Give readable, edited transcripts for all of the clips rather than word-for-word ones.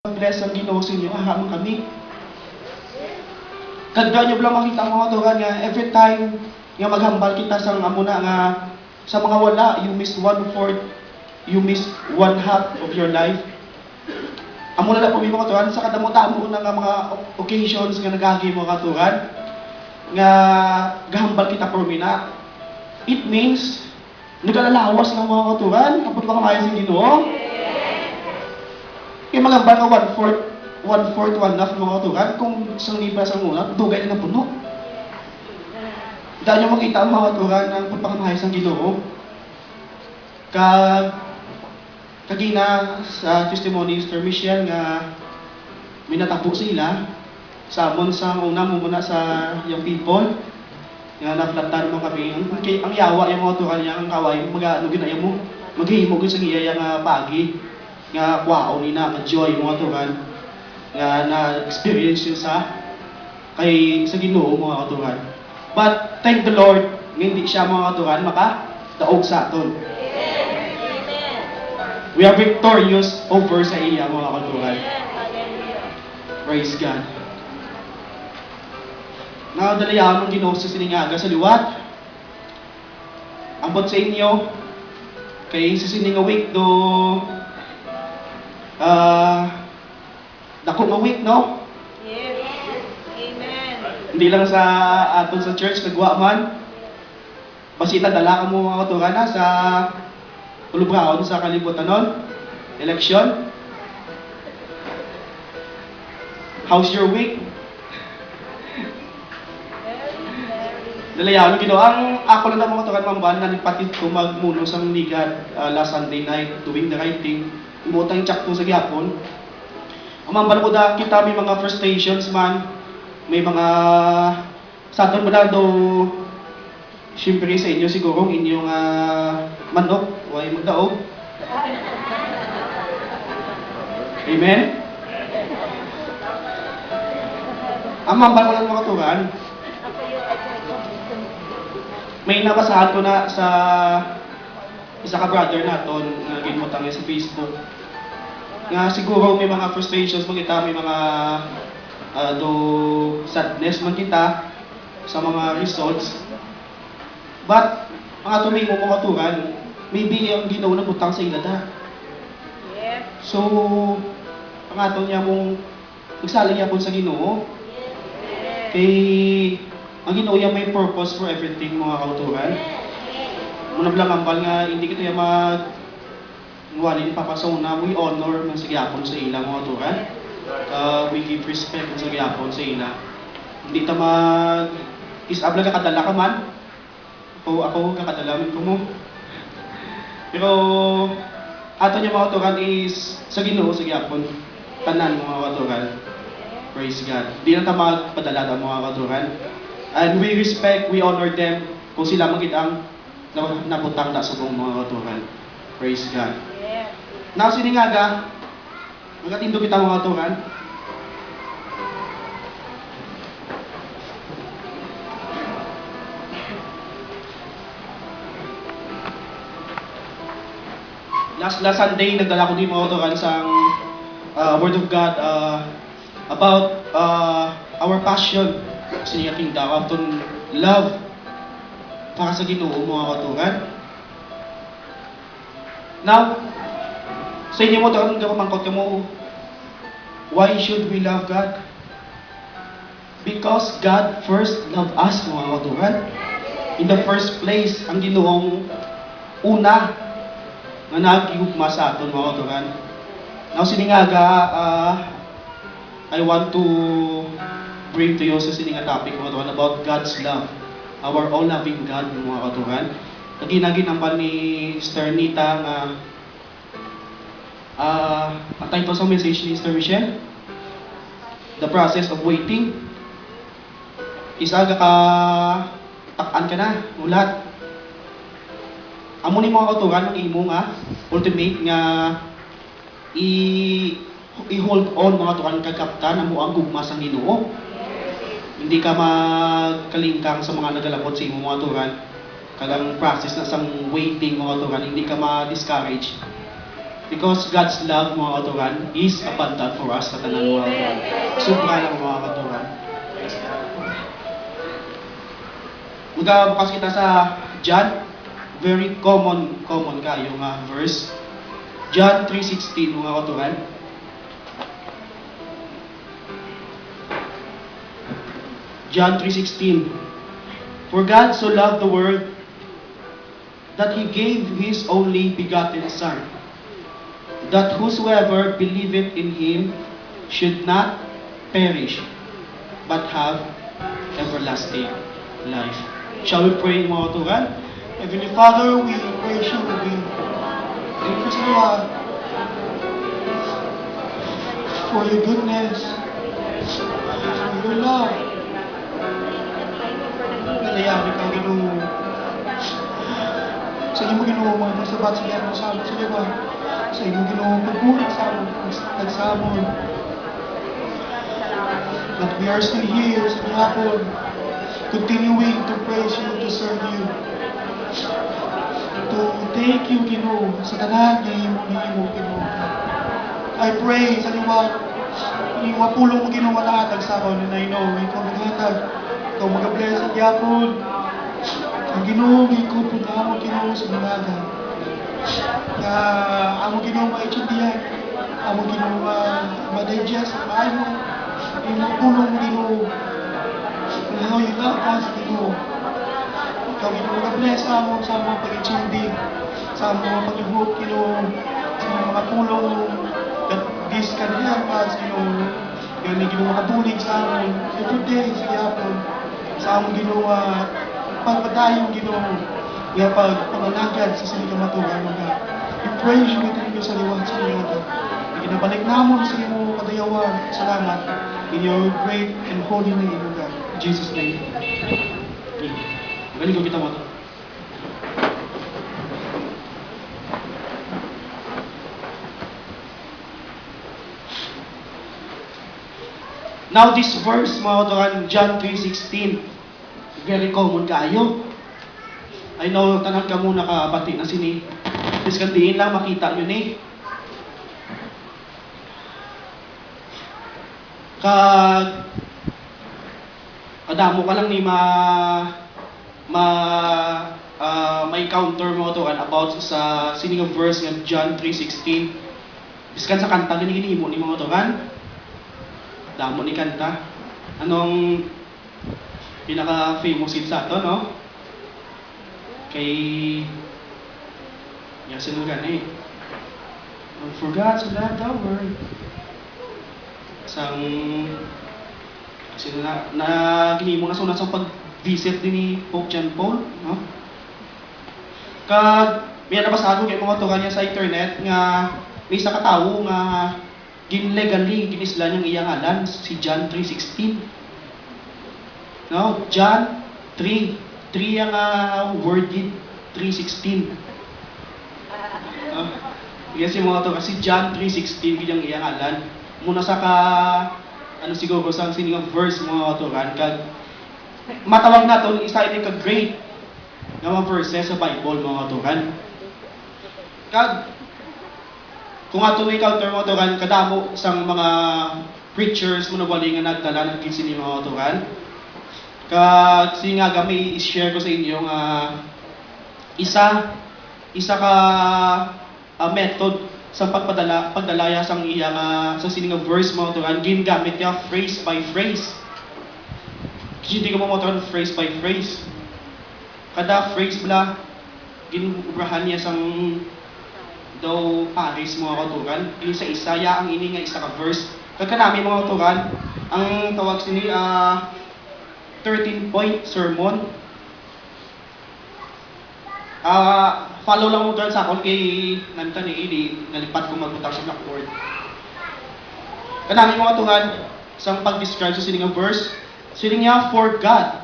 Bless ang Ginoo sa inyo, ahamon kami. Kagda nyo lang makita ang mga tugan nga every time nga maghambal kita sa amuna nga sa mga wala, you miss 1/4, you miss 1/2 of your life. Amuna na po mga tugan sa kadamo-damo na nga mga occasions nga nagagi mga tugan nga gahambal kita per minute. It means nagalalawas ng mga tugan kapag makamayan sa Ginoo. Kaya magamba ka 1/4, 1/2 mga tugan, kung isang liba sa muna, dugay na puno. Dahil nyo makita ang mga tugan ng pagpakamahayas ng Ginoo. Kagina sa testimony ni Sir Michelle nga minatapo sila sa amon sa una mo muna sa yung people nga naflatan mo kami ang yawa yung mga tugan niya ang kaway mag-ano ginaya mo maghihimo ko sa iya nga pagi nga wow ni na joy mga tugan nga na-experience yun sa Ginoo mga katugan. But thank the Lord nga hindi siya mga katugan maka-daog sa aton. We are victorious over sa iya mga katugan. Praise God. Nakadalayan ng Ginoo sa siningaga sa liwat. Ambot sa inyo kay sa sininga week do dako nga week, no? Yes. Amen. Hindi lang sa aton sa church nagwa man. Basita dala ka mo mga katugan na sa Ulubraon sa kalibutan nun. Election. How's your week? Dalayaw ng Ginoo. Ang ako lang na mga katugan mamban na nagpatid ko magmuno sa Nigad last Sunday night doing the right thing. Imutang tsakto sa gyapon. Umambal ko da kita may mga frustrations man, may mga sa aton ba daw siyempre sa inyo siguro inyong manok way magdaog. Amen. Umambal ko lang mga tugan. May nabasahan ko na sa isa ka brother naton nga ginmutang niya sa Facebook. Nga siguro may mga frustrations mo kita, may mga sadness man kita sa mga results. But, mga tuming mo mga tugan, maybe ang Ginoo na butang sa ilada. Yes. So, ang ato niya mong magsaling yapon sa Ginoo. Yes. Kay, ang Ginoo niya may purpose for everything mga kautugan. Muna lang ambal nga, hindi kita yung walin papasona, we honor ng sagyapon sa ila mga turan. We give respect ng sagyapon sa ila. Hindi ta isabla ka kadala ka man. Ako kakadala ko mo. Pero ato niya mga turan is sa Ginoo sagyapon. Tanan mga katuran. Praise God. Di na ta magpadala ta mga katuran. And we respect, we honor them kung sila magitang nabutang na subong mga katuran. Praise God. Now, siningaga, magatindo kita mga turan. Last Sunday, nagdala ko din mga turan sa Word of God about our passion. Sinigaking daw, aton love para sa Ginoo mga katuran. Now, sa inyo mo ito, ang pamangkot ka mo, why should we love God? Because God first loved us, mga katuran. In the first place, ang Ginoong una na nagigugma sa aton, mga katuran. Now, siningaga, I want to bring to you sa sininga topic, mga katuran, about God's love. Our all-loving God, mga katuran. Naginambal ni Sister Nita nga ang title sa message ni Sister Michelle, The Process of Waiting. Isaga ka takan ka na, ulat. Amo ni mga katugan ng imo nga ultimate nga i-hold on mga katugan kagkaptan amo ang gugma sa Ginoo. Hindi ka magkalingkang sa mga nagalabot sa imo mga katugan. Kagang process na sang waiting mga katugan, hindi ka ma-discourage. Because God's love, mga katuran, is abundant for us, katanan mga katuran. Sobra lang mga katuran. Magkabukas kita sa John, very common kayo nga verse. John 3:16 mga katuran. John 3:16. For God so loved the world that He gave His only begotten Son, that whosoever believeth in Him should not perish, but have everlasting life. Shall we pray mga katuran? Heavenly Father, we praise you. We thank you so much for your goodness, for your love. Nalayabi ka, Ginoo. Sa iyo mo, Ginoo, mga nasabat sa liyan mo sa amin sa liwa. Sa iyo mo, Ginoo, pagbuhat sa amin, nagsamon. That we are still here sa hapon, continuing to praise you, to serve you. To thank you, Ginoo, sa tanan nga imo, Ginoo. I pray sa liwa, yung mapulong mo, Ginoo, lahat nagsabaw na know, ikaw naghatag, ikaw mag-bless ang yapon. Ang Ginoo, ikaw po na mo, Ginoo, sa malaga. Kaya, amo Ginoo, maitsundihan, amo Ginoo, ma-digest, maayo, yung mapulong mo, Ginoo. Kaya, yung lakas, Ginoo. Ikaw, Ginoo, mag-bless amo sa mga pag-itsindi, sa mga pag-ihop, Ginoo, sa mga pulong, that this can help us, Ginoo. Kaya may Ginoo makabulig sa amon, every day, sa yapon, sa among ginawa, pagpadayon Ginoo, kaya pagpanalagad sa sinig kamatugan, mga we praise you, we thank you sa liwan sa liwan. Ikinabalik namon sa imo kadayawan, salamat, in your great and holy name, O God. In Jesus' name. Magaling ko kita mo ito. Now this verse, mga katuran, John 3:16, very common kaayo. I know, tanan ka muna kabati na sini. Diskandiin lang, makita nyo ni. Kadamo ka lang ni may counter mo to about sa sining of verse ng John 3:16. Biskan sa kanta gini mo ni mga to damo ni kanta. Anong pinaka-famous hit sa ato, no? Kay sinugan eh. For God so loved the world. Sino na ginimo na sa pag-visit din ni Pope John Paul, no? May nabasa ko kay mga to kanya sa internet nga may isa ka tawo nga ginlegally ginisla niyang iyang ngalan si John 3:16. No, John 3 ang worded 3:16. Yes, yung mga to kasi John 3:16 giyang iyang ngalan. Muna sa siguro sa sining of verse mga to kag matawag naton isa ini ka great nga mga verses sa Bible mga to kag kung ato may counter mo to kadamo sang mga preachers mo na wali nga nagdala ng kinsi ni mga to kag singa gamay i-share ko sa inyo nga isa ka method sa pagdalaya sang iya sa sining nga verse mo to gingamit niya phrase by phrase. Kasi hindi ko mo phrase by phrase. Kada phrase bla ginubrahan niya sang daw Paris mga katugan, yung sa Isaya ang ini nga isa ka verse. Kagkanami mga katugan, ang tawag sini 13-point sermon. Follow lang mo doon sa akon kay nanta ni Ili, nalipat ko magbutak sa blackboard. Kanami mga katugan, sa pag-describe sa sining nga verse, sining nga for God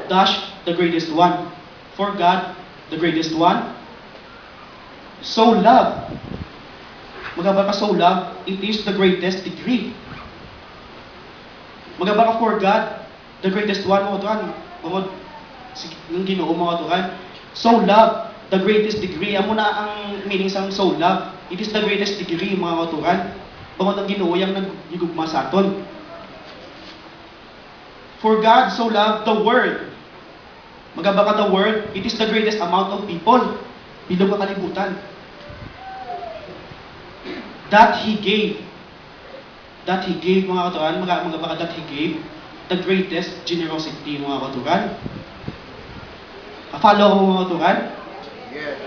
dash the greatest one. For God the greatest one. So love. Magaba ka so love, it is the greatest degree. Magaba ka for God, the greatest one mo tuan. Bangod ng Ginoo mga tuan. So love the greatest degree. Amo na ang meaning sang soul love. It is the greatest degree, mga kauturan. Bangod ang Ginoo yang nagigugma sa aton. For God so loved the world. Magaba ka the world, it is the greatest amount of people. Bilog ka kalibutan. That He gave. That He gave, mga kauturan. Magaba ka that He gave. The greatest generosity, mga kauturan. Follow ko, mga kauturan? Yes.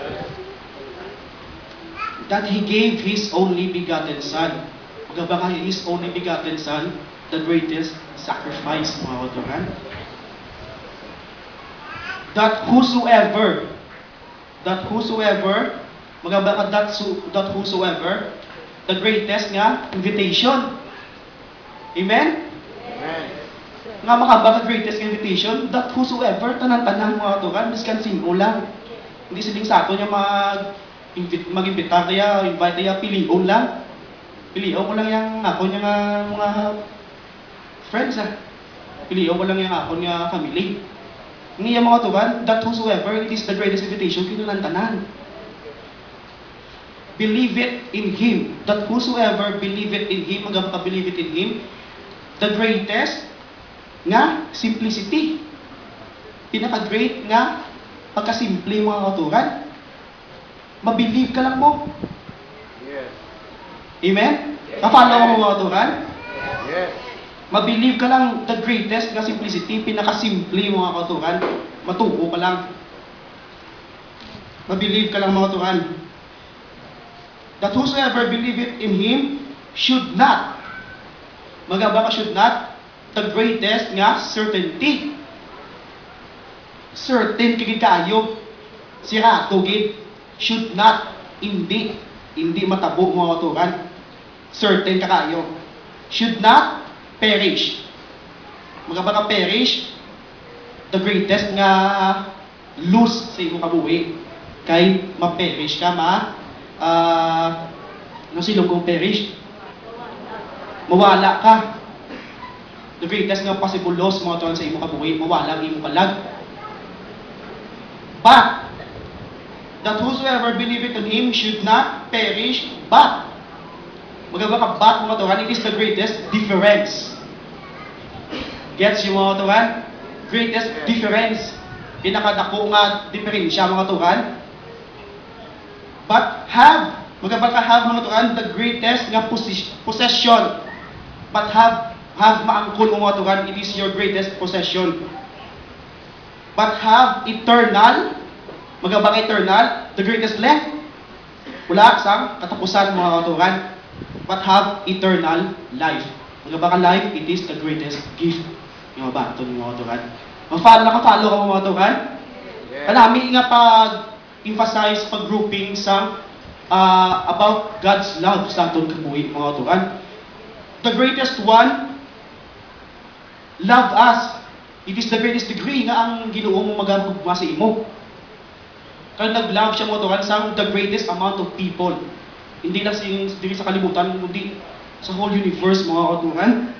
That He gave His only begotten Son. Magaba ka His only begotten Son, the greatest sacrifice, mga kauturan. That whosoever, magaba ka that whosoever, the greatest nga invitation. Amen? Amen. Nga makaba ka greatest invitation, that whosoever, tanan-tanan, mga kauturan, miskan sino lang. Hindi siling sa ato niya mag-imbita kaya, invite kaya, pilion lang. Pilion ko lang yung ako niya nga mga friends Pilion ko lang yung ako niya family. Ngayon mga tuban, that whosoever, it is the greatest invitation, kinunantanan. Believe it in Him. That whosoever believe it in Him, magpaka-believe it in Him, the greatest nga simplicity. Pinaka-great nga pagkasimple, mga kauturan. Mabilieve ka lang mo. Yes. Amen? Kapalo mo, mga kauturan? Yes. Mabilieve ka lang the greatest nga simplicity, pinaka-simple, mga kauturan. Matuo ka lang. Mabilieve ka lang, mga kauturan. That whosoever believe it in Him should not. Magaba ka should not. The greatest nga certainty. Certain kagid kaayo. Sira tugid. Should not. Hindi matabo, mga kauturan. Certain ka kaayo. Should not perish. Magaba ka perish. The greatest nga lose sa imong kabuhi. Kay ma-perish ka, ano silong kung perish? Mawala ka. The greatest nga possible loss, mga kauturan, sa imong kabuhi, mawala ang imong kalag. But that whosoever believeth in Him should not perish, but magaba ka but, mga kauturan, it is the greatest difference. Gets you, mga kauturan? Greatest difference. Pinakadako nga diferensya, mga kauturan. But have, magaba ka have, mga kauturan, the greatest nga possession. But have maangkol, mga kauturan, it is your greatest possession. But have eternal, magaba ka eternal, the greatest length. Wala sang katapusan, mga kauturan. But have eternal life. Magaba ka life, it is the greatest gift. Yung bato, mga kauturan. Nakapalo ka, mga kauturan? Yes. Kanami nga pag-emphasize, pag-grouping sa about God's love sa aton kabuhi, mga kauturan. The greatest one love us. It is the greatest degree nga ang Ginoo mo magagugma sa imo. Kaya nag-love siya, mga kauturan, sa the greatest amount of people. Hindi lang sa kalibutan, kundi sa whole universe, mga kauturan.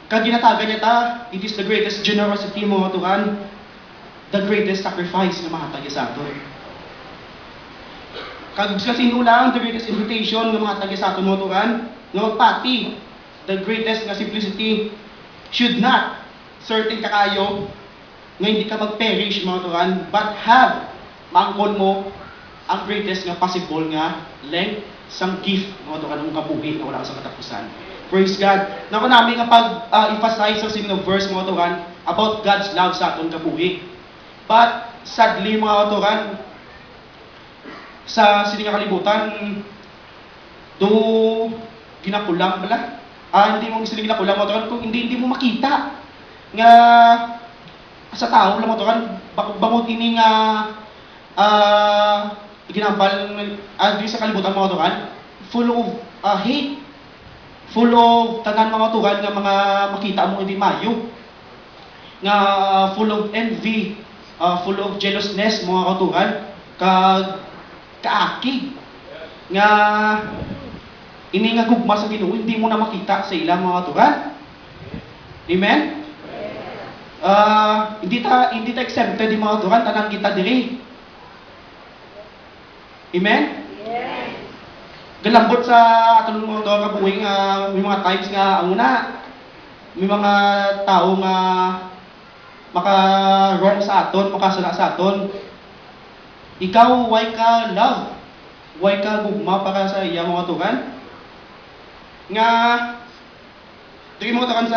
Kaya ginatagan niya it is the greatest generosity, mga kauturan, the greatest sacrifice na mahatag sa aton. Kag sa sino lang, the greatest invitation na mahatag sa aton, mga kauturan, nga magpati, the greatest nga simplicity, should not, certain kakayo, nga hindi ka mag-perish, mga kauturan, but have, maangkon mo, ang greatest nga possible nga length sang gift, mga kauturan, ng kabuhi na wala sa katapusan. Praise God. Naku namin nga pag-emphasize sa sinong verse, mga kauturan, about God's love sa aton kabuhi. But, sadly, mga kauturan, sa sining kalibutan, do ginakulang pala. Hindi mo siling ginakulang, mga kauturan, kung hindi mo makita nga sa tao lang, mga kauturan, bangod ini nga ginambal di sa kalibutan, mga kauturan, full of hate, full of tanan, mga kauturan, nga mga makita mo hindi mayo, nga full of envy, full of jealousness, mga kauturan, kaakig, nga ini nga gugma sa Ginoo, hindi mo na makita sa ilang, mga kauturan. Amen? Hindi ta exempted di mga katuran, tanan kita diri. Amen? Yes. Galambot sa atong mga kabuhi nga may mga times nga ang una may mga tao nga maka-wrong sa aton, makasala sa aton. Ikaw, why ka love? Why ka gugma para sa iya mga tukan? Nga, tingin mo tukan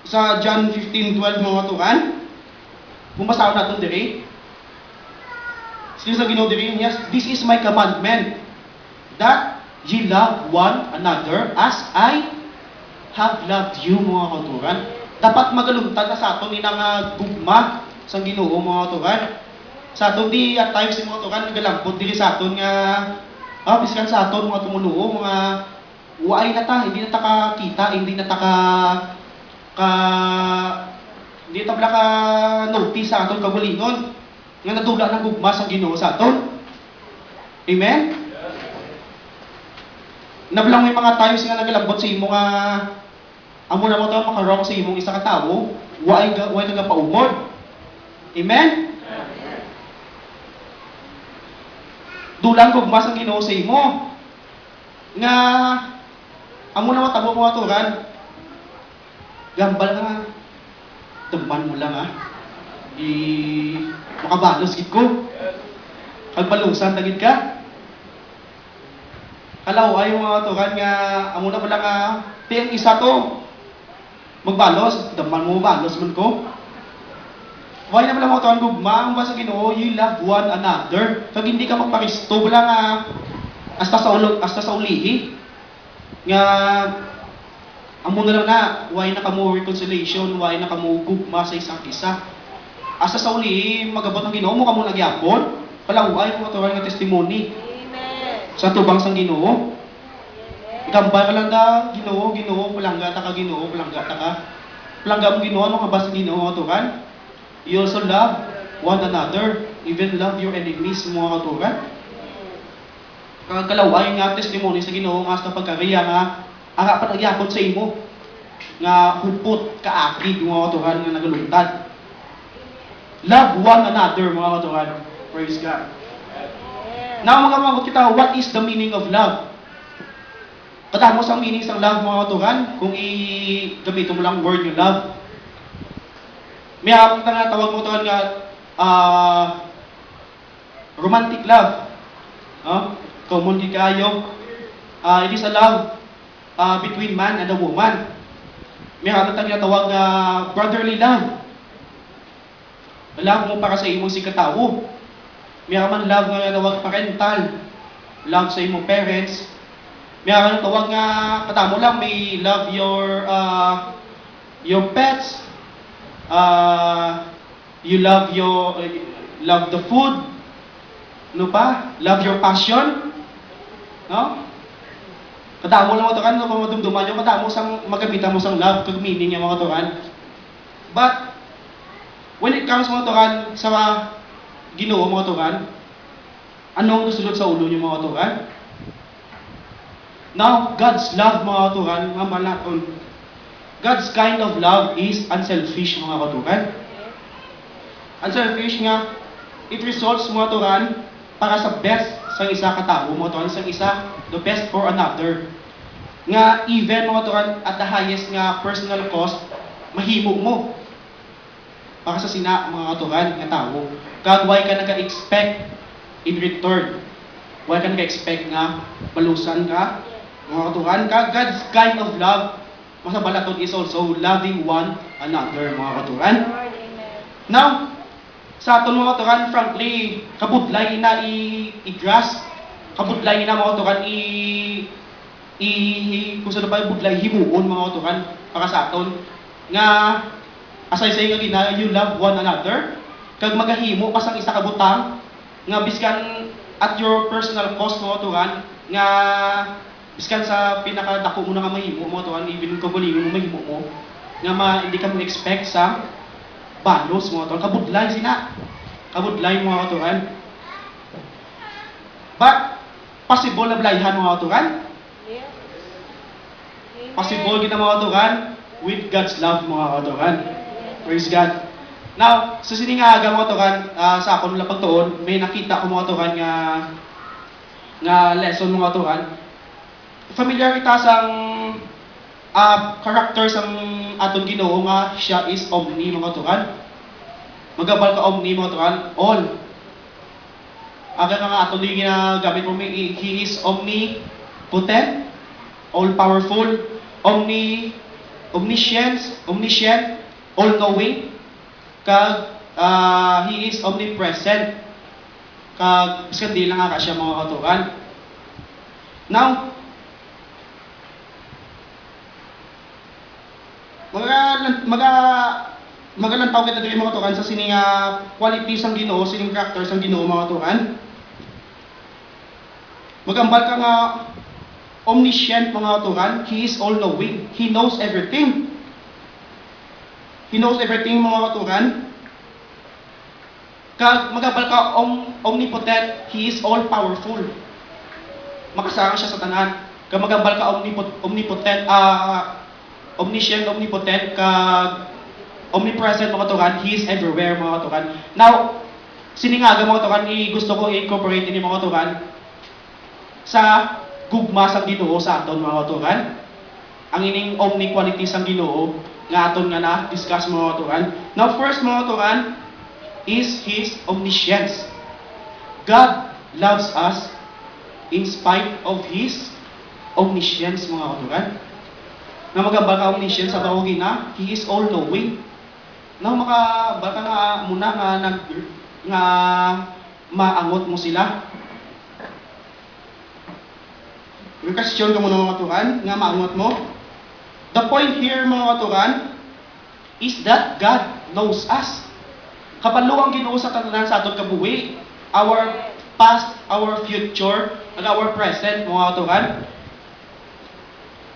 sa John 15:12 mga tukan. Bumasaw natin diri. Sino sa Ginoo diri? Yes, this is my commandment, that ye love one another as I have loved you mga katuran. Dapat magalungtad na sa aton nga gugma sa Ginoo mga katuran. Sa aton di at times si mga katuran nagalampot diri sa aton nga biskan sa aton mga tumuluo mga waay na ta, hindi na ta kakita, hindi na ta hindi ta bala ka notice sa aton kagalingon nga nadula ng gugma sa Ginoo sa aton. Amen? Nablang may mga times nga nagalambot sa imo nga amo na mo tayo makarong sa imong isa ka tawo, why ka paumod. Amen? Dulang gugma sa Ginoo sa imo. Nga amo na matabo mo aturan. Gambal nga. Tumban mo lang makabalos gid ko. Kagbalusan tagid ka. Kalaw ay mga tukan nga amo na pala nga tiyang isa to magbalos, daman mo balos man ko. Why na pala mga tukan gugma ang ba sa Ginoo, you love one another. Kag hindi ka magparisto pala nga hasta sa ulihi nga amo na lang na why na kamo reconciliation, why na kamo gugma sa isang isa. Hasta sa ulihi magabot ng Ginoo mo kamo nagyapon. Kalaw ay mga tukan nga testimony sa tubang sang Ginoo. Ikambal ka lang da, Ginoo, palangga ta ka Ginoo, palangga ta ka. Palangga mo Ginoo, ano ka ba sa Ginoo katuran? You also love one another, even love your enemies mga katuran. Kalaway nga testimony sa Ginoo nga sa pagkariya nga ang panagyapon sa imo nga hupot kaakig mga katuran nga nagalungtad. Love one another mga katuran. Praise God. Now, mga magot kita, what is the meaning of love? Katamos ang meaning ng love, mga katuran, kung i-gamito mo lang word yung love. May hapon na tawag mo katuran nga, romantic love. Common di kayo. It is a love between man and a woman. May hapon na tawag nga brotherly love. Love mo para sa imong si katawo. May man love nga tawag parental, love sa imong parents. May man tawag nga katamo lang may love your pets. You love love the food. No pa? Love your passion. No? Katamo lang mo to kan no madumduman yung katamo sang magamitan mo sang love kag meaning yung mga tukan. But when it comes mga tukan sa Ginoo mga tukan, anong gusulod sa ulo niyo mga tukan? Now, God's love mga tukan, nga malaton. God's kind of love is unselfish mga katukan. Unselfish nga, it results mga tukan para sa best sa isa katao mga tukan, sa isa, the best for another. Nga even mga tukan at the highest nga personal cost, mahimo mo para sa sina mga katukan nga tao. Kag why ka naka-expect in return? Why ka naka-expect nga malusan ka? Mga katukan, kag God's kind of love, masabalaton is also loving one another, mga katukan. Now, sa aton mga katukan, frankly, kabudlay na i-grasp, kabudlay na mga katukan kung saan pa yung budlay, himuon mga katukan para sa aton. Nga, asay sa nga gina, you love one another, kag magahimo pasang isa ka butang nga biskan at your personal cost mo tuhan nga biskan sa pinakadako mo na nga mahimo mo tuhan even kung galingon mo mahimo mo nga hindi ka mo expect sa balos mo tuhan kabudlay mo tuhan. But possible na blayhan mo tuhan. Possible kita mga tuhan with God's love mga tuhan. Praise God. Now, sa siningaga mga tukan, sa akong lapag tuon, may nakita ko mga tukan nga lesson mga tukan. Familiar kita sang character sang aton Ginoo nga siya is omni mga tukan. Magabal ka omni mga tukan, all. Aga nga aton di ginagamit mo, he is omnipotent, all powerful, omniscient, all knowing. Kag he is omnipresent. Kag biskan di lang nga siya mga katukan. Now, magalantaw kita diri mga katukan sa sining qualities ang Ginoo, sining characters ang Ginoo mga katukan. Magambal ka nga omniscient mga katukan, he is all knowing. He knows everything. He knows everything mga katukan. Kag magabal ka omnipotent, he is all powerful. Makasarang siya sa tanan. Kag magabal ka omnipotent, omniscient, omnipotent, kag omnipresent mga katukan, he is everywhere mga katukan. Now, siningaga mga katukan, gusto ko i-incorporate ini mga katukan sa gugma sa Ginoo sa aton mga katukan. Ang ining omni qualities ang Ginoo nga aton nga na discuss mga katukan. Now first mga katukan is his omniscience. God loves us in spite of his omniscience mga katukan. Na magambal ka omniscience sa tawag na he is all knowing. Na makabal ka nga muna nga maangot mo sila. May question ka muna mga katukan nga maangot mo. The point here mga katukan is that God knows us. Kabalo ang Ginoo sa tanan sa aton kabuhi, our past, our future, and our present mga katukan.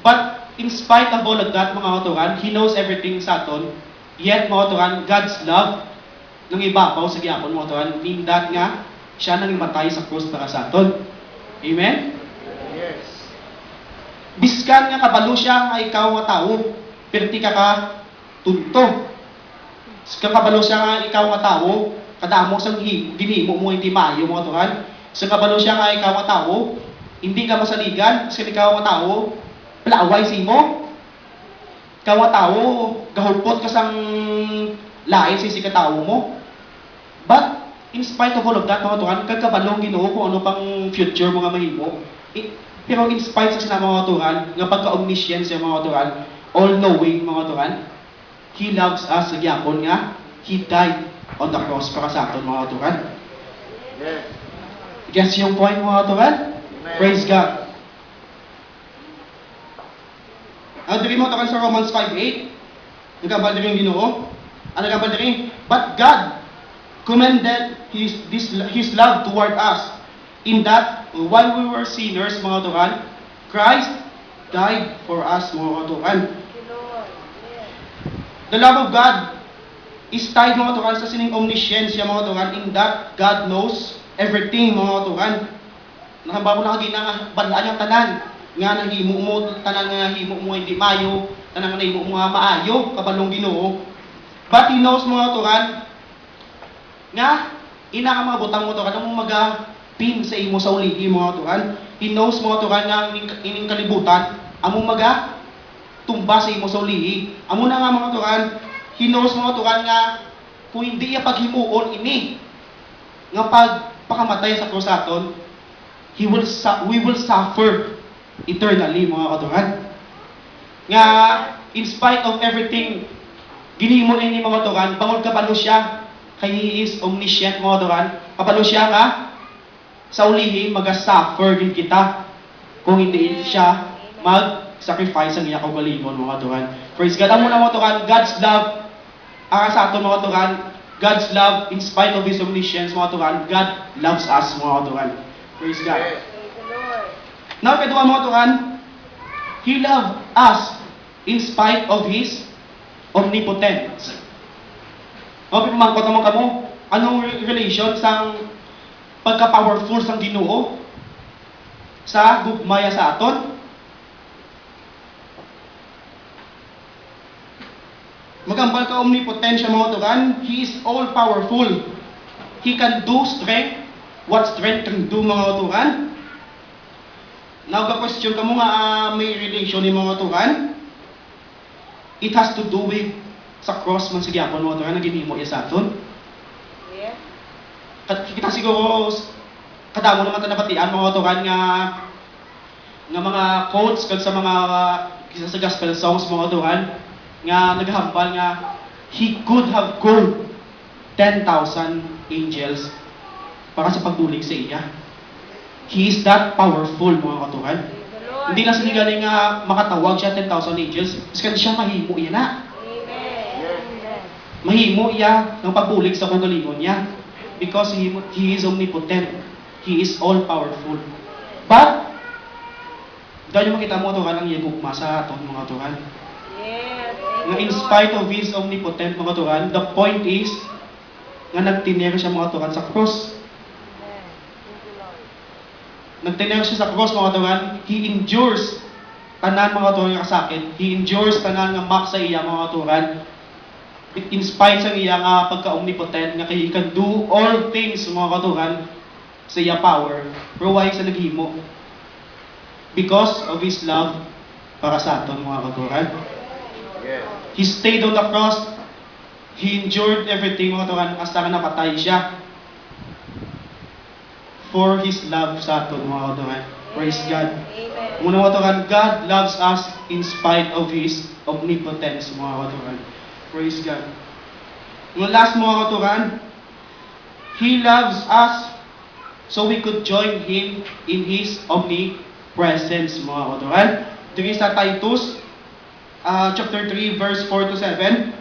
But in spite of all of that mga katukan, He knows everything sa aton. Yet mga katukan, God's love nang ibabaw sa gihapon mga katukan, mean that nga siya nang imatay sa krus para sa aton. Amen? Yes. Biskan nga kabalo siya nga ikaw nga tao, perti ka tunto. Kabalo siya nga ikaw nga tao, kadamo sang ginimo mo hindi maayo mo tuhan. Kabalo siya nga ikaw nga tao, hindi ka masaligan, ikaw nga tao, palaway simo. Ikaw nga tao, gahulpot ka sang lain sa katao mo. But in spite of all of that mga tuhan, kagkabalong Ginoo kung ano pang future mga mahimo. Pero in spite sa sinama mga tuhan, nga pagka-omniscience yung mga tuhan, all-knowing mga tuhan, He loves us sa gyapon nga, He died on the cross para sa aton mga tuhan. Yes. Guess yung point mga tuhan? Amen. Praise God. Ang diri mo tuhan sa Romans 5:8, nagkabal diri yung Ginoo, nagkabal diri, but God commended His love toward us, in that, while we were sinners, mga katukan, Christ died for us, mga katukan. The love of God is tied, mga katukan, sa sining omniscience, mga katukan, in that God knows everything, mga katukan. Nakamba mo na kagina nga, bandaan yung tanan, nga nahimo mo, tanan nga nahimo mo hindi mayo, tanan nga nahimo mo nga maayo, kabalong Ginoo. But He knows, mga katukan, nga, ina ka mga butang mo, katukan, ang mga pin sa imo sa ulihi mga tukan. He knows mga tukan nga ining kalibutan amo maga tumba sa imo sa ulihi. Amo na nga mga tukan, He knows mga tukan nga kung hindi iya paghimuon ini nga pagpakamatay sa krus aton, we will suffer eternally mga katukan. Nga in spite of everything ginimo ini mga tukan, bangod kabalo siya kay He is omniscient mga tukan. Kabalo siya nga sa ulihi, mag-suffer din kita kung hindi siya mag-sacrifice ang iya kaugalingon mga tuhan. Praise God. Ang muna mga tuhan, God's love, sa ato mga tuhan, God's love, in spite of His omniscience mga tuhan, God loves us mga tuhan. Praise God. Yes. Praise the Lord. Now, kedua mga tuhan, He loved us in spite of His omnipotence. Okay, pumangkot naman kamo, anong relation sang pagka-powerful sang Ginoo sa gugmaya sa aton? Magambal ka omnipotent siya mga turan. He is all powerful. He can do strength. What strength can do mga turan? Now ka-question ka mo nga may relation ni mga turan. It has to do with sa cross man sige ako mga turan na ginhimo iya sa aton. Yes. Kita siguro kadamo naman ta nabatian mga turan nga mga quotes kag sa mga kisa sa gospel songs mga turan nga naghambal nga he could have called 10,000 angels para sa pagbulig sa iya. He is that powerful mga katuran. Praise the Lord. Hindi lang sinigaling nga makatawag siya 10,000 angels, kasi siya mahimo iya na. Amen. Mahimo iya ng pagbulig sa kagalingon niya. Because he is omnipotent. He is all powerful. But, dahil yung makita mo ito ka lang yagugma sa aton mga turan. Yes. Nga in spite of his omnipotent mga turan, the point is, nga nagtiner siya mga turan sa cross. Nagtiner siya sa cross mga turan, he endures tanan mga turan nga kasakit. He endures tanan nga mak sa iya mga turan. In spite sa iya nga pagka-omnipotent, nga he can do all things mga katuran sa iya power, pero why sa naghimo? Because of his love para sa aton mga katuran. Yes. He stayed on the cross. He endured everything mga katuran hasta nga napatay siya. For his love sa aton mga katuran. Praise God. Amen. Muna mga katuran, God loves us in spite of his omnipotence mga katuran. Praise God. Yung last mga katuran, he loves us so we could join him in his omnipresence mga katuran. Dito sa Titus chapter 3 verse 4 to 7.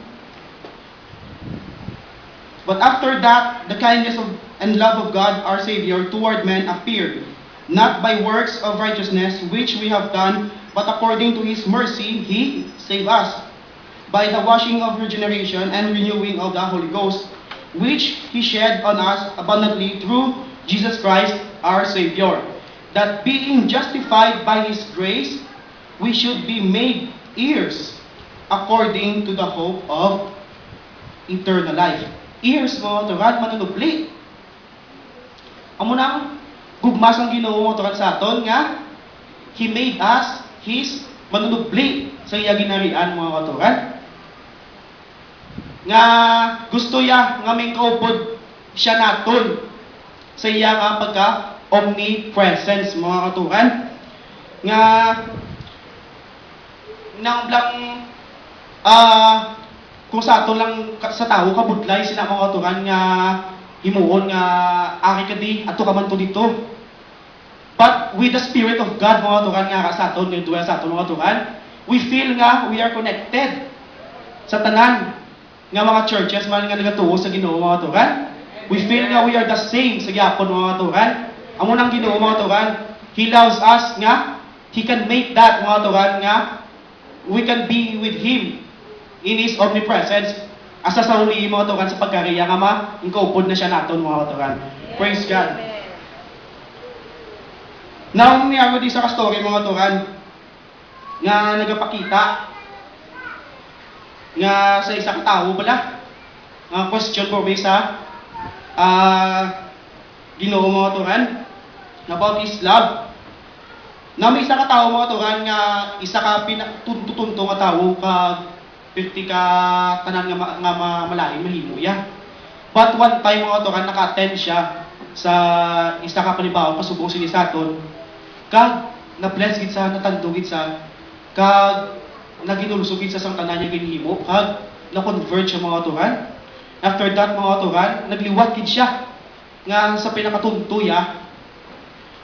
But after that, the kindness and love of God, our Savior, toward men appeared, not by works of righteousness which we have done, but according to His mercy, He saved us, by the washing of regeneration and renewing of the Holy Ghost, which He shed on us abundantly through Jesus Christ, our Savior, that being justified by His grace, we should be made heirs according to the hope of eternal life. Heirs mo, turan, manunubli. Amo nang gugmas ang Ginoo mo turan sa aton nga He made us His manunubli sa iya ginarian mga katuran. Nga gusto ya nga may kaupod siya naton sa iya nga pagka omnipresence mga katuran. Nga nang blang kung sa ato lang sa tao kabudlay sina mga katuran nga himuon nga ari ka di ato ka man to dito. But with the Spirit of God mga katuran nga sa aton nga duwa sa aton mga katuran, we feel nga we are connected sa tanan nga mga churches man nga nagatuo sa Ginoo mga katuran. We feel nga we are the same sa gyapon mga katuran. Amo nang Ginoo mga katuran, He loves us nga He can make that mga katuran nga we can be with Him in His omnipresence. Asa sa huli mga katuran sa pagkariya nga ingkaupod na siya naton mga katuran. Praise God. Amen. Now, nangyari di sa kastorya mga katuran nga nagapakita nga sa isang tao pala nga question for me sa Ginoo mga katuran about His love. Na may isa ka tao mga katuran nga isa ka tutunto nga tao ka pirti ka tanan nga malain mahimo ya. But one time mga katuran naka-attend siya sa isa ka panibaw pasubong sini sa aton. Kag na-bless gid sa natandog gid sa kag naginulsog gid sa sang tanan niya ginhimo kag na-convert siya mga katuran. After that mga katuran nagliwat gid siya nga sa pinakatuntuya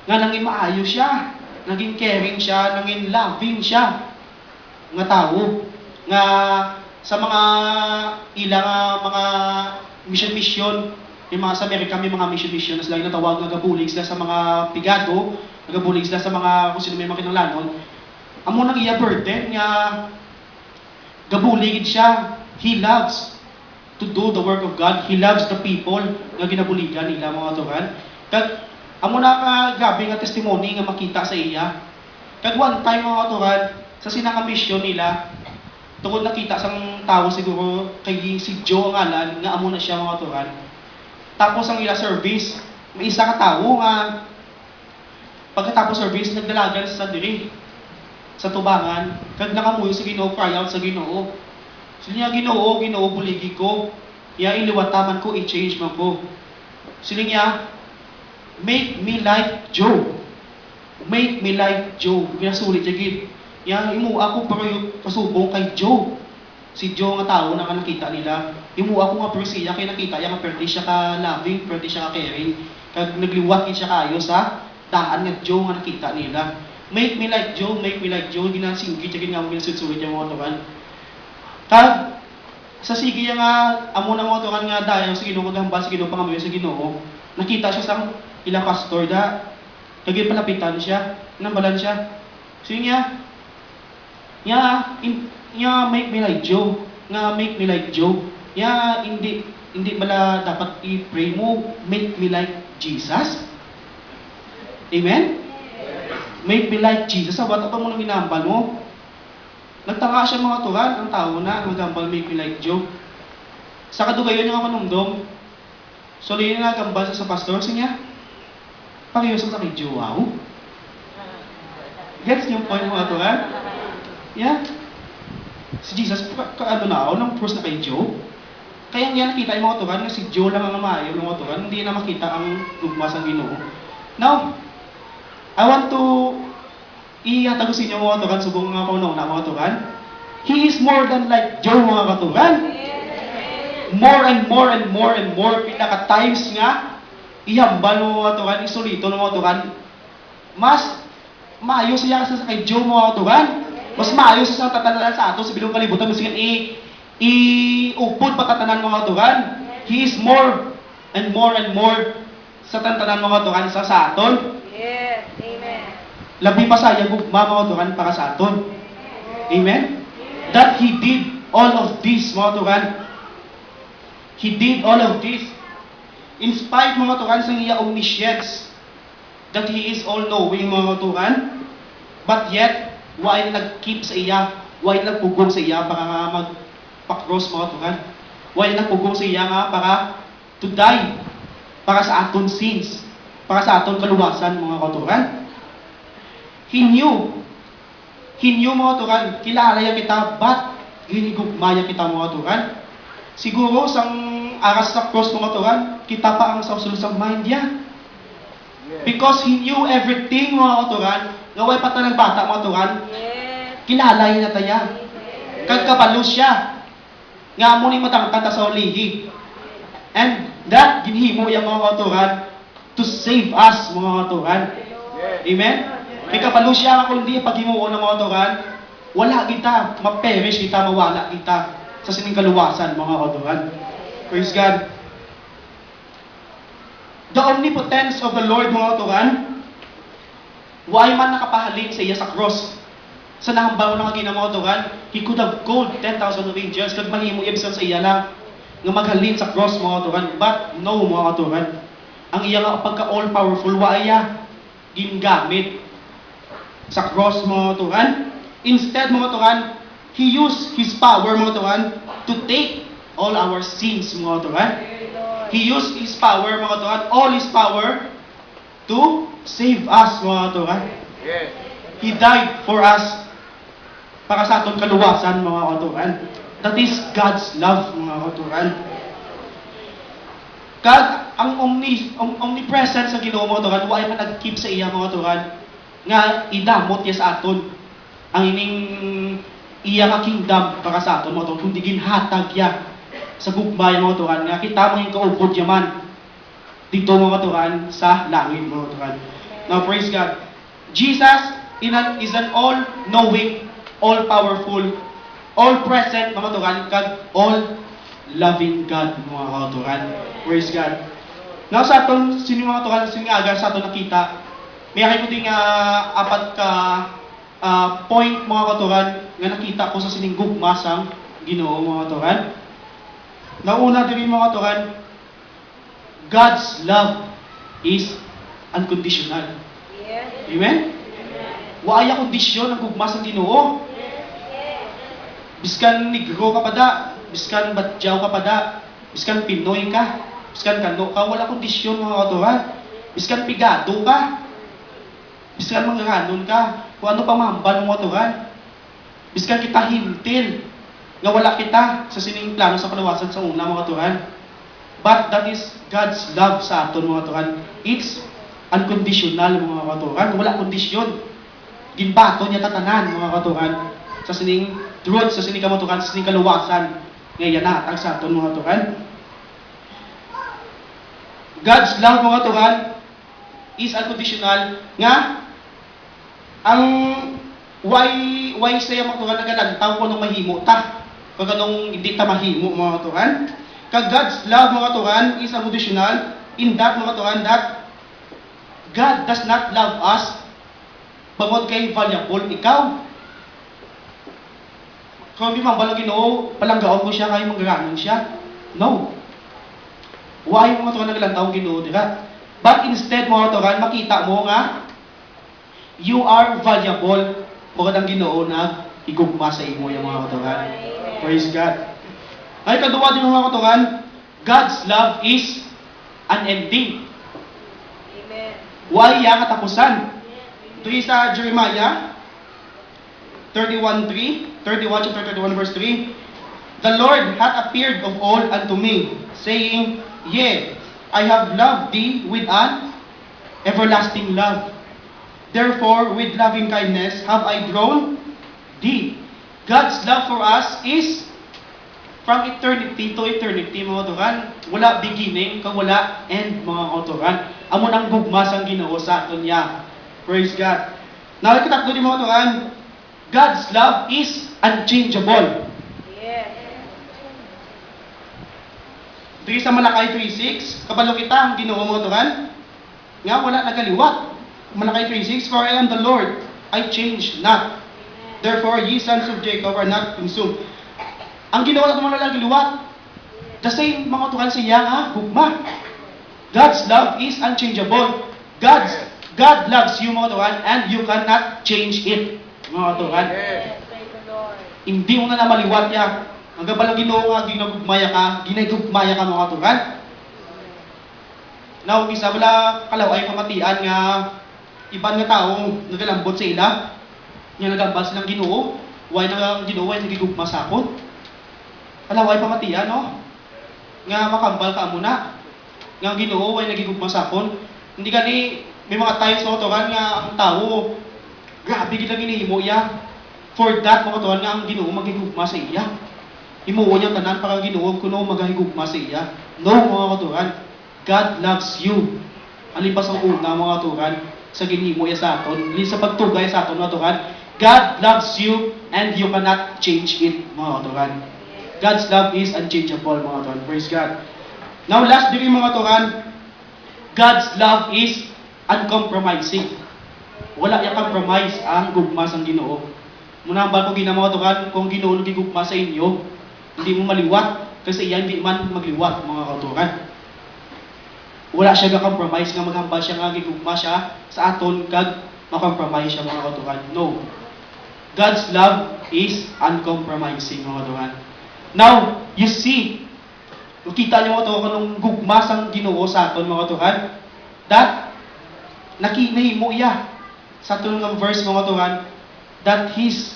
nga nangin maayo siya, naging caring siya, naging loving siya nga tao nga sa mga ilang mga mission yung mga sa Amerika may mga mission na sila natawag nga gabulig sila sa mga pigado, gabulig sila sa mga kung sino may mga kinanglanon. Amo nang iya burden nga gabuligid siya. He loves to do the work of God. He loves the people nga ginabuligan nila mga katuran. Kag amo na ka gabi nga testimony nga makita sa iya. Kag one time mga katuran sa sinaka mission nila tungod nakita sang tao siguro kay si Joe ang ngalan nga amo na siya mga turan. Tapos ang ila service, may isa ka tao nga pagkatapos service nagdalagan sa diri sa tubangan kag nakamuyo sa Ginoo, cry out sa Ginoo. Sila niya, Ginoo, Ginoo, buligi ko. Ya iliwataman ko, i-change man ko. Sila niya, make me like Joe. Make me like Joe. Pinasulit siya gid. Ya imo ako pero pasubong kay Joe. Si Joe nga tao na nakita nila. Imo ako nga pero siya kay nakita niya nga perti siya ka loving, perti siya ka caring. Kag nagliwat siya kayo sa daan nga Joe nga nakita nila. Make me like Joe, make me like Joe. Ginasingkit siya nga ginasulit yung mga tuwan. Kag sa sige nga amo na mga tuwan nga dayon sa Ginoo maghambal sa Ginoo pangamuyo sa Ginoo. Nakita siya sa ila pastor da. Kag palapitan siya, nambalan siya. Sige niya make me like Joe. Nga make me like Joe. Ya hindi bala dapat i-pray mo make me like Jesus. Amen? Make me like Jesus. Sabat pa mo nang hinambal mo. Nagtaka siya mga turan, ang tao na magambal make me like Joe. Sa kadugayon yung manungdom. So liyan nga gambal sa pastor siya. Pangiyos sa kay Joe. Wow. Gets niyo yung point mga turan? Yeah. Si Jesus, ano na ako, nang pros na kay Joe. Kaya nga nakita yung mga turan nga si Joe lang ang maayaw ng mga turan, hindi na makita ang lugmas ang Ginoo. Now, I want to iatagusin yung mga turan, subong nga pauna mga turan. He is more than like Joe mga katuran. More and more and more and more, pinaka times nga, ihambal ng mga turan, isolito ng mga turan. Mas maayos siya sa kay Joe mga katuran. Mas maayos sa tatanan sa ato sa bilong kalibutan. Mas i-upod patatanan mga turan. He is more and more and more sa tantanan mga turan sa aton. Yes. Amen. Labi pa sa gugma mga turan para sa aton. Amen? That He did all of this mga turan. He did all of this. In spite mga turan sa iya omniscience, that He is all-knowing mga turan, but yet, why nag-keep sa iya, why nagpugong sa iya para nga magpa-cross mga turan, why nagpugong sa iya nga para to die, para sa aton sins, para sa aton kaluwasan mga katuran. He knew mga turan, kilala ya kita, but ginigugmaya kita mga turan. Siguro sang aras sa cross mga turan, kita pa ang sausul sa mind niya. Because He knew everything mga katuran, nga way patanang bata mga turan, kilala na taya. Kagkabalo siya, nga mo ni matangkata sa ulihi. And that ginhimo yung mga katuran to save us mga katuran. Amen? May kabalo siya nga kung hindi paghimuon ng mga katuran, wala kita, maperish kita, mawala kita sa sining kaluwasan mga katuran. Praise God. The omnipotence of the Lord mga katuran, why man nakapahalin sa iya sa cross. Sa nahambaw ng ginamo katuran, He could have called 10,000 of angels kag mahimo ibsan sa iya lang nga maghalin sa cross mga katuran, but no mga katuran. Ang iya nga pagka all powerful wa iya gingamit sa cross mga katuran. Instead mga katuran, He used His power mga katuran to take all our sins mga katuran. He used His power mga katuran, all His power to save us mga katuran. Yes. He died for us para sa atong kaluwasan mga katuran. That is God's love mga katuran. God, ang omnipresent sa Ginoo mga katuran, wala man nag-keep sa iya mga katuran, nga idamot niya sa aton ang ining iya nga kingdom para sa aton mga katuran, kundi ginhatag niya sa gugmay mga katuran, nga kita mga kaupod yaman dito mga katuran sa langit mga katuran. Now praise God. Jesus is an all-knowing, all-powerful, all-present mga katuran, kag all-loving God mga katuran. Praise God. Now sa aton, sino mga katuran, sino nga agar sa aton nakita, may aking puting apat ka point mga katuran nga nakita ko sa sining gugmasang Ginoo mga katuran. Nauna din mga katuran, God's love is unconditional. Yes. Amen? Waaya kondisyon ang gugmas ng Ginoo. Biskan negro ka pa da, biskan batyaw ka pa da, biskan Pinoy ka, biskan kano ka, wala kondisyon mga katuran. Biskan pigado ka, biskan manganon ka, kung ano pa mahambal mga katuran. Biskan kita hintil, nga wala kita sa sining plano sa kalawasan sa una mga katuran. But that is God's love sa aton mga katuran. It's unconditional mga katuran, wala kondisyon. Ginbato niya tatanan mga katuran sa sining truth, sa sining kamatukan, sa sining kaluwasan. Ngayon na, ang sa aton mga katuran. God's love mga katuran is unconditional nga ang why saya mga katuran nagalantaw ko nung mahimo ta kag anong hindi ta mahimo mga katuran. Kag God's love mga katuran is unconditional in that mga katuran that God does not love us bangod kay valuable ikaw. Kung di man balang Ginoo, palanggaon mo siya kay manggaranon siya. No. Why mga katuran nagalantaw Ginoo dira? But instead mga katuran makita mo nga you are valuable bukod ang Ginoo na higugma sa imo yung mga katuran. Praise God. Ay kaduwa din mga katuran, God's love is unending. Amen. Why ya katapusan? Ito sa Jeremiah 31 chapter 31 verse 3. The Lord hath appeared of old unto me, saying, Yea, I have loved thee with an everlasting love. Therefore, with loving kindness have I drawn thee. God's love for us is from eternity to eternity, mga katuran. Wala beginning, kag wala end, mga katuran. Amo nang gugma sang Ginoo sa aton niya. Praise God. Now, ikatatlo ni mga katuran, God's love is unchangeable. Yes. Dito sa Malakay 3:6, kabalo kita ang Ginoo mga katuran, nga wala nagaliwat. Malakay 3:6, For I am the Lord, I change not. Therefore, ye sons of Jacob are not consumed. Ang ginawa natin mga nagaliwat, the same mga katuran siya nga, gugma. God's love is unchangeable. God loves you mga katuran, and you cannot change it, mga katuran. Yes. Praise the Lord. Hindi mo na maliwat ya. Ang gabalang Ginoo nga, ginagugmaya ka mga katuran. Now, isa wala kalaway kamatian nga iban nga taong nagalambot sa ila, nga nagambal silang Ginoo, why na Ginoo ay nagigugma sa akon. Kalaway pamatian no? Nga makambal ka muna. Nga ang Ginoo ay nagigugma sa akon. Hindi gani may mga tayo sa katuran nga ang tao grabe gid lang ginihimo iya. For that mga katuran nga ang Ginoo magigugma sa iya. Himuon niya tanan para ang Ginoo kuno magahigugma sa iya. No mga katuran. God loves you. Alipas ang una mga katuran sa ginhimo iya sa aton, sa pagtugay sa aton mga katuran. God loves you and you cannot change it mga katuran. God's love is unchangeable mga katuran. Praise God. Now last diri mga katuran, God's love is uncompromising. Wala ya compromise ang gugma sang Ginoo. Muna ba ko ginama katuran kung Ginoo nagigugma sa inyo, hindi mo maliwat kasi iyan di man magliwat mga katuran. Wala siya ga-compromise nga maghambal siya nga gigugma siya sa aton kag ma-compromise siya mga katuran. No. God's love is uncompromising mga katuran. Now, you see, nakita niyo mga katuran nung gugma sang Ginoo sa aton mga katuran, that nakinahimo iya sa aton nga verse mga katuran, that his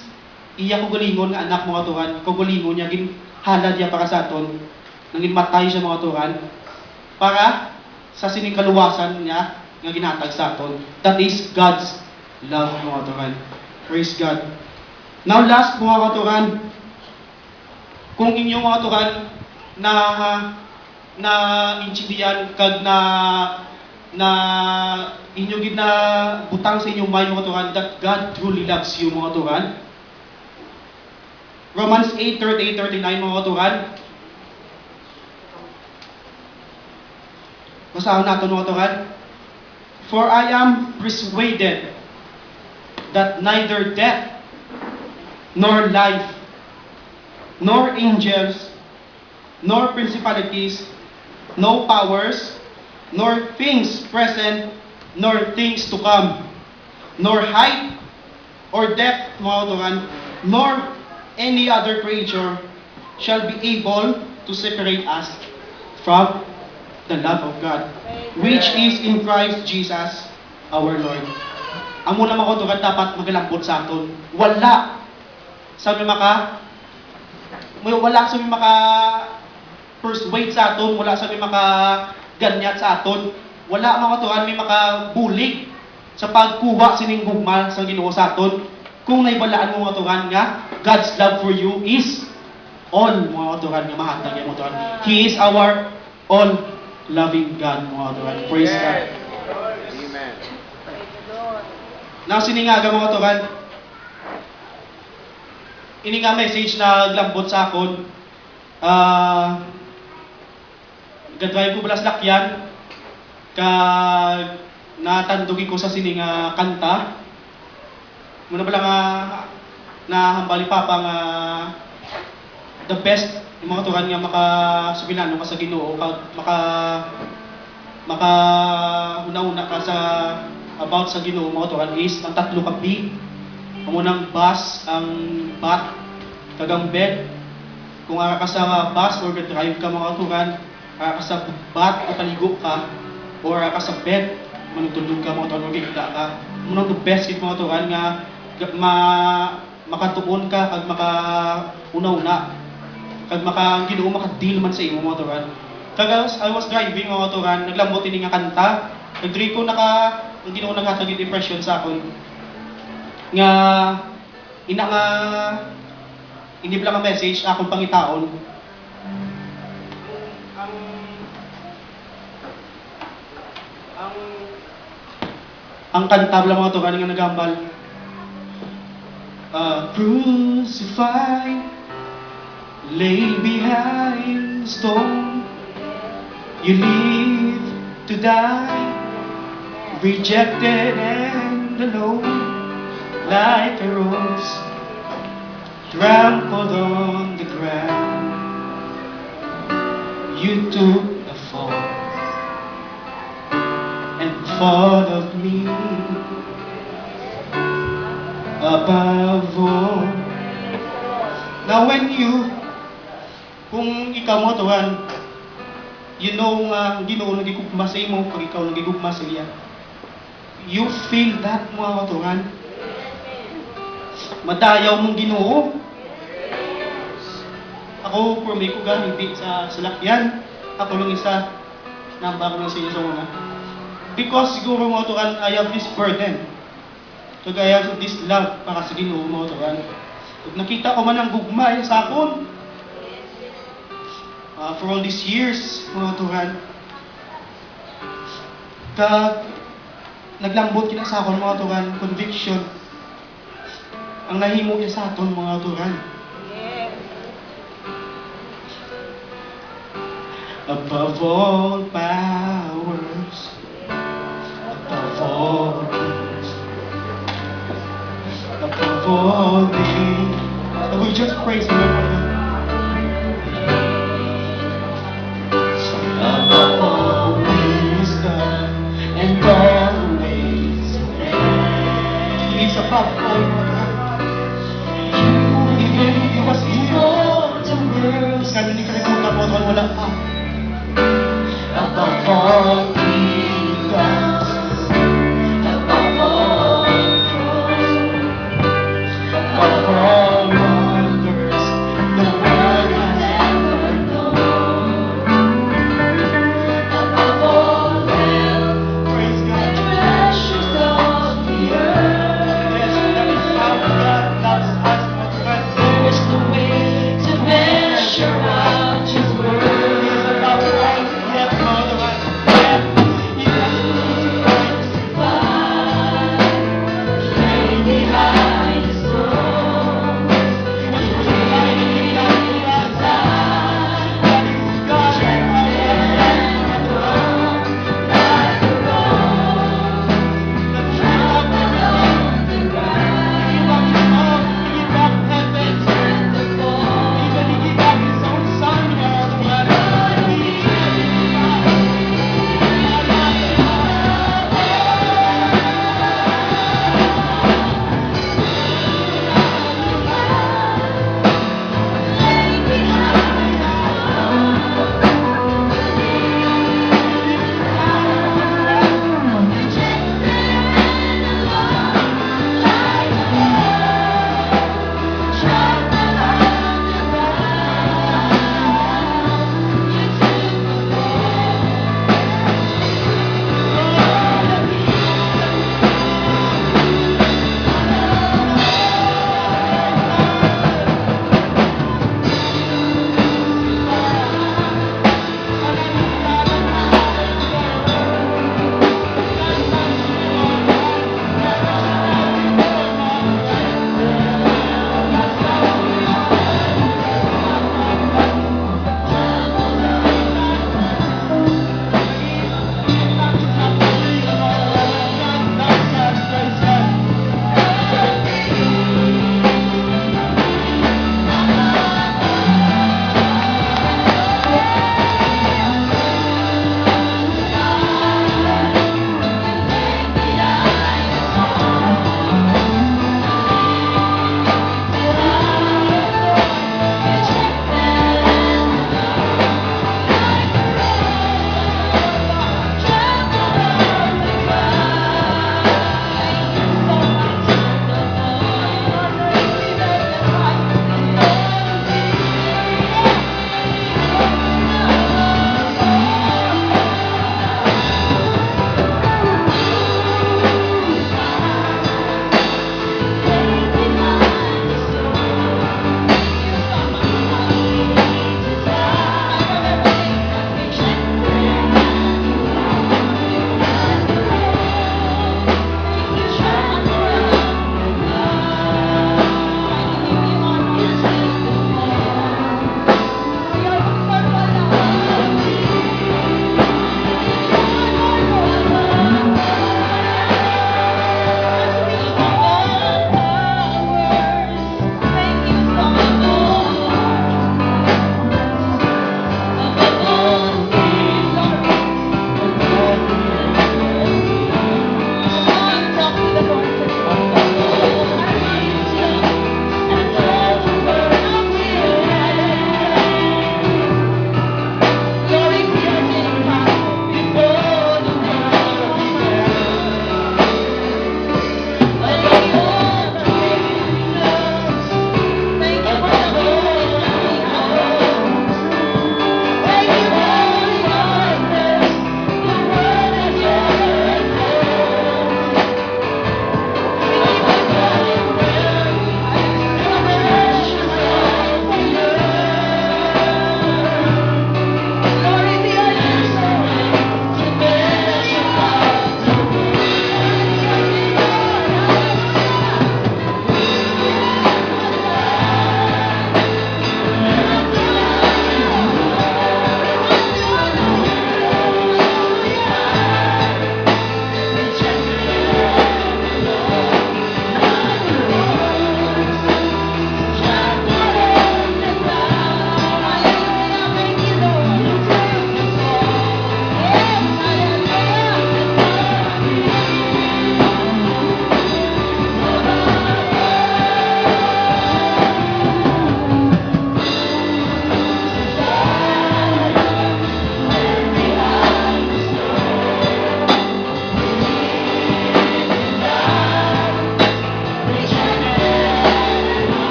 iya kugalingon nga anak mga katuran, kugalingon niya gin halad niya para sa aton, nangin matay siya mga katuran, para sa sining kaluwasan niya nga ginatag sa aton. That is God's love mga katuran. Praise God. Now last mga katuran, kung inyo mga katuran na intindihan kag na inyo gid na butang sa inyong mind mga katuran that God truly loves you mga katuran. Romans 8:38-39 mga katuran. Basahan natin mga katuran. For I am persuaded that neither death, nor life, nor angels, nor principalities, no powers, nor things present, nor things to come, nor height, or depth, mga katuran, nor any other creature shall be able to separate us from the love of God, which is in Christ Jesus our Lord. Amo na mga tugan dapat magalambot sa aton. Wala sa maka persuade sa aton, wala sa maka ganyat sa aton. Wala mga tugan may makabulig sa pagkuha sining gugma sa Ginoo sa aton. Kung naibalaan mo mga tugan nga God's love for you is all mga tugan nga mahatag niya mga tugan. He is our all loving God mga tugan. Praise God. Amen. Praise the Lord. Now siningaga mga tugan. Ini nga message na glambot sa akon. Gadrive ko balas lakyan kag natandugi ko sa sining kanta. Muna pala nga nahambali papa nga the best yung mga turan nga makasubilano ka sa Ginoo kag maka una-una ka sa about sa Ginoo mga turan is ang tatlo ka B. Ang unang bus, ang bat, kag ang bed. Kung ara ka sa bus or drive ka mga turan, ara ka sa bat o paligo ka, or ara ka sa bed, manutulog ka mga turan, magigda ka. Munang the best kit mga turan nga makatuon ka kag maka-una-una. Kag ang Ginoo maka-deal man sa imo mga turan. Kag I was driving mga turan, naglambot ini nga kanta. Nagdri ko ang Ginoo naghatag depression sa akon. Nga ina nga hindi lang ang message akong pangitaon. Ang kanta lang mga turan nga nagambal. Crucified, lay behind the stone, you live to die, rejected and alone, like a rose trampled on the ground. You took a fall and thought of me above all. Now when kung ikaw mo tuwan, you know nga Ginoo nagigugma sa imo pag ikaw nagigugma sa iya, you feel that mga tuwan. Madayaw mong Ginoo. Ako purmi ko hindi sa salakyan. Ako lang isa namba ko lang sa inyo sa una. Because siguro mga tuwan, I have this burden. Kagaya sa this love para sa Ginoo mga tuwan. Pag nakita ko man ang gugma sa akon, for all these years, mga tuwan, kag naglambot kita sa akon mga tuwan, conviction, ang nahimo niya sa aton mga tuwan. Yes. Above all powers, above all things, above all things. So we just praise Him. Above all wisdom and all ways of man. He is above all. He was before the world. Kasi hindi kalimutan mo, wala pa.